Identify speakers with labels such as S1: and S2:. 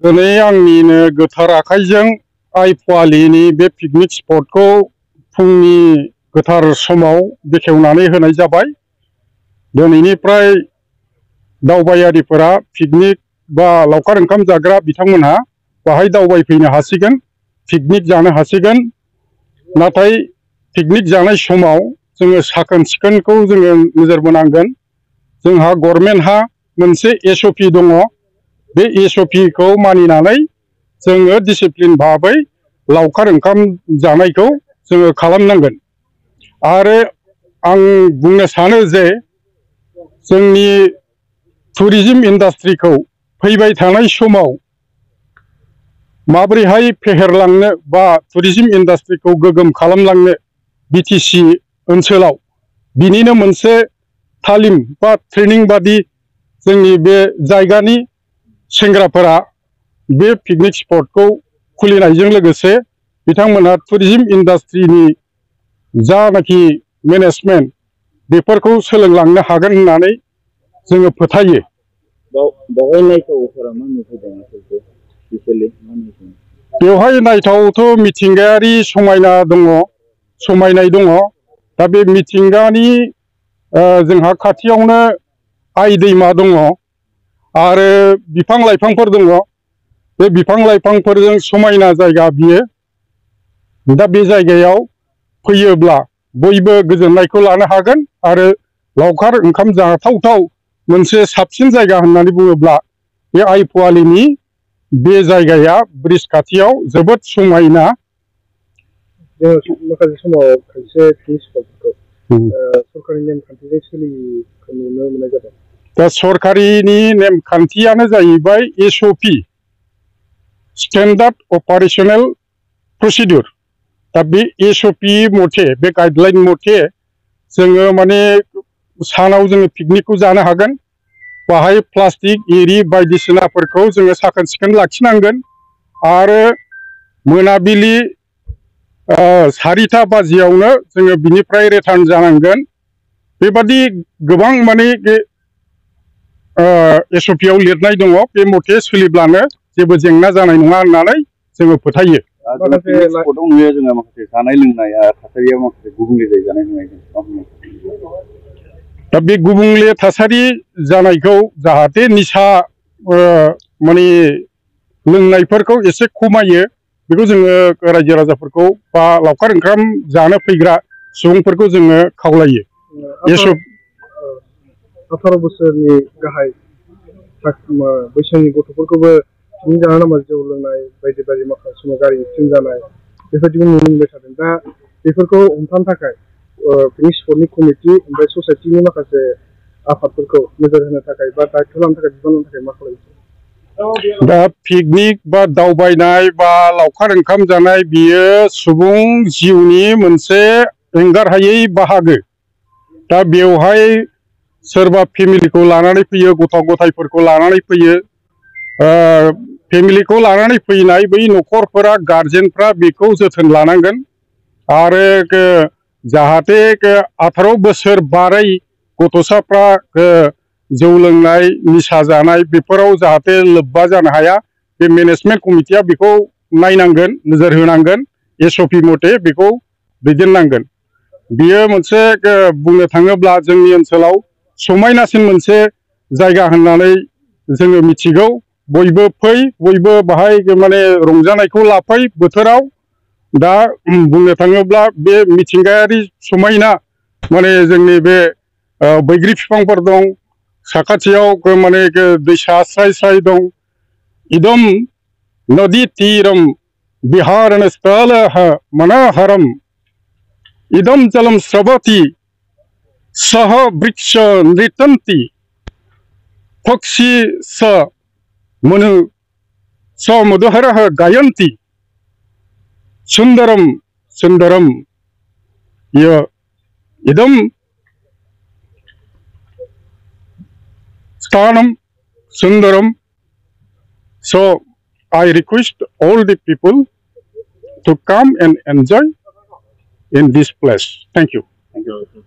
S1: दिनै आंनिनो गोथार आखाइजों आइ फुवालिनि बे पिकनिक स्पटखौ फुंनि गोथार समाव बेखेवनानै होनाय जाबाय। दिनैनिफ्राय दावबायारिफोरा पिकनिक बा लावखार ओंखाम जाग्रा बिथांमोनहा बाहाय दावबायफैनो हासिगोन, पिकनिक जानो हासिगोन। नाथाय पिकनिक जानाय समाव जोङो साखोन सिखोनखौ जोङो नोजोर बोनांगोन। जोंहा गभर्नमेन्टहा मोनसे SOP दङ। बे SOPखौ मानिनानै जोङो डिसिप्लिन भाबै लावखार ओंखाम जानायखौ जोङो खालामनांगोन। आरो आं बुंनो सानो जे जोंनि टुरिज्म इन्डास्ट्रिखौ फैबाय थानाय समाव माबोरैहाय फेहेरलांनो बा टुरिज्म इन्डास्ट्रिखौ गोगोम खालामलांनो BTC ओनसोलाव बिनिनो मोनसे तालिम बा ट्रेनिं बादि जोंनि बे जायगानि सेंग्राफोरा बे पिकनिक स्पटखौ खुलिनायजों लोगोसे बिथांमोना टुरिज्म इन्डास्ट्रिनि जानाखि मेनेजमेन्ट बेफोरखौ सोलोंलांनो हागोन होननानै जोङो फोथायो। बेवहाय नायथावथ' मिथिंगायारि समायना दङ, समायनाय दङ। दा बे मिथिंगानि जोंहा खाथियावनो आइ दैमा दङ आरो बिफां लाइफांफोर दङ। बे बिफां लाइफांफोरजों समायना जायगा बियो। दा बे जायगायाव फैयोब्ला बयबो गोजोननायखौ लानो हागोन आरो लावखार ओंखाम जाथावथाव मोनसे साबसिन जायगा होननानै बुङोब्ला बे आइ फुवालिनि बे जायगाया ब्रिज खाथियाव जोबोद समायना।
S2: माखासे समाव खायसे पिकनिक स्पटफोरखौ सरकारनि नेमखान्थिजों सोलिनायखौ नुनो मोननाय जादों।
S1: दा सरकारिनि नेमखान्थियानो जाहैबाय SOP, स्टेन्डार्ड अपारेशनेल प्रसिडिउर। दा बे SOP मथे, बे गाइडलाइन मथे जोङो माने सानाव जोङो पिकनिकखौ जानो हागोन। बाहाय प्लास्टिक एरि बायदिसिनाफोरखौ जोङो साखोन सिखोन लाखिनांगोन आरो मोनाबिलि 4टा बाजियावनो जोङो बिनिफ्राय रिटार्न जानांगोन। बेबादि गोबां माने SOP आव लिरनाय दङ। बे मथे सोलिब्लानो जेबो जेंना जानाय नङा होननानै जोङो फोथायो।
S3: माखासे जानाय लोंनाय थासारिया माखासे गुबुंले जानाय लोंनाय।
S1: दा बे गुबुंले थासारि जानायखौ जाहाथे निसा माने लोंनायफोरखौ एसे खमायो, बेखौ जोङो रायजो राजाफोरखौ बा लावखार ओंखाम जानो फैग्रा सुबुंफोरखौ जोङो खावलायो।
S2: 18 बोसोरनि गाहाय बैसोनि गथ'फोरखौबो पिकनिक जानो नामा जौ लोंनाय बायदि बायदि माखासे समाव गारि एक्सिडेन्ट जानाय बेबायदिबो नुनो मोनबाय थादों। दा बेफोरखौ हमथानो थाखाय पिकनिक स्पटनि कमिटि ओमफ्राय ससाइटिनि माखासे आफादफोरखौ नोजोर होनो थाखाय बा दायथ' लानो थाखाय बिबान लानो थाखाय मा खालामो?
S1: दा पिकनिक बा दावबायनाय बा लावखार ओंखाम जानाय बियो सुबुं जिउनि मोनसे एंगारहायै बाहागो। दा बेवहाय सोरबा फेमिलिखौ लानानै फैयो, गथ' गथायफोरखौ लानानै फैयो। फेमिलिखौ लानानै फैनाय बै न'खरफोरा, गारजेनफ्रा बेखौ जोथोन लानांगोन आरो जाहाथे 18 बोसोर बारै गथ'साफ्रा जौ लोंनाय, निसा जानाय बेफोराव जाहाथे लोब्बा जानो हाया, बे मेनेजमेन्ट कमिटिया बेखौ नायनांगोन, नोजोर होनांगोन, SOP मथे बेखौ दैदेननांगोन। बियो मोनसे बुंनो थाङोब्ला जोंनि ओनसोलाव समायनासिन मोनसे जायगा होननानै जोङो मिथिगौ। बयबो फै, बयबो बाहाय माने रंजानायखौ लाफै बोथोराव। दा बुंनो थाङोब्ला बे मिथिंगायारि समायना माने जोंनि बे बैग्रि बिफांफोर दं, साखाथियाव माने दैसा स्राय स्राय दं। इदम नदी तीरम बिहारण स्थलः मनोहरम इदम जलम स्रवति सह वृक्ष नृतन्ति पक्षी स मनु स मधुहरः गायन्ति सुंदरम सुंदरम इदम स्थानम sundaram. So I request all the people to come and enjoy in this place. Thank you.
S3: Thank you.